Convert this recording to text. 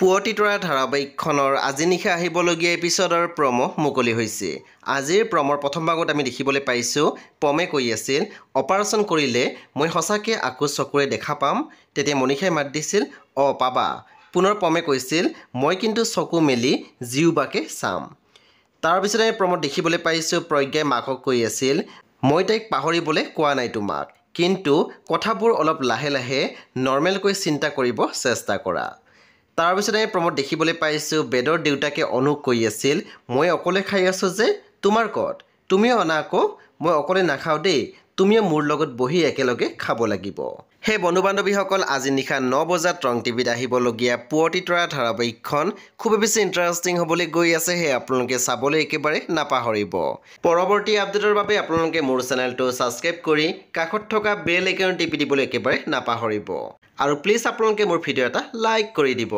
পুৱতি তৰা ধাৰাবাহিকখনৰ আজি নিশা আহিবলগীয়া এপিছডৰ প্ৰমো মুকলি হৈছে। আজিৰ প্ৰমৰ প্ৰথম ভাগত আমি দেখিবলৈ পাইছোঁ পমে কৈ আছিল, অপাৰেশ্যন কৰিলে মই সঁচাকৈ আকৌ চকুৰে দেখা পাম। তেতিয়া মনীষাই মাত দিছিল, পাবা। পুনৰ পমে কৈছিল, মই কিন্তু চকু মেলি জিউবাকে চাম। তাৰপিছত আমি প্ৰমত দেখিবলৈ পাইছোঁ প্ৰজ্ঞাই মাকক কৈ আছিল, মই তাইক পাহৰিবলৈ কোৱা নাই তোমাক, কিন্তু কথাবোৰ অলপ লাহে লাহে নৰ্মেলকৈ চিন্তা কৰিব চেষ্টা কৰা। তাৰপিছত আমি প্ৰমত দেখিবলৈ পাইছোঁ বেদৰ দেউতাকে অনুক কৈ আছিল, মই অকলে খাই আছোঁ যে, তোমাৰ ক'ত? তুমিও অনা আকৌ। মই অকলে নাখাওঁ দেই, তুমিও মোৰ লগত বহি একেলগে খাব লাগিব। সেই বন্ধু বান্ধৱীসকল, আজি নিশা 9 বজাত ৰং টিভিত আহিবলগীয়া পুৱতি তৰা ধাৰাবাহিকখন খুবেই বেছি ইণ্টাৰেষ্টিং হ'বলৈ গৈ আছে। সেয়ে আপোনালোকে চাবলৈ একেবাৰে নাপাহৰিব। পৰৱৰ্তী আপডেটৰ বাবে আপোনালোকে মোৰ চেনেলটো ছাবস্ক্ৰাইব কৰি কাষত থকা বেল আইকন টিপি দিবলৈ একেবাৰে নাপাহৰিব। আৰু প্লিজ আপোনালোকে মোৰ ভিডিঅ' এটা লাইক কৰি দিব।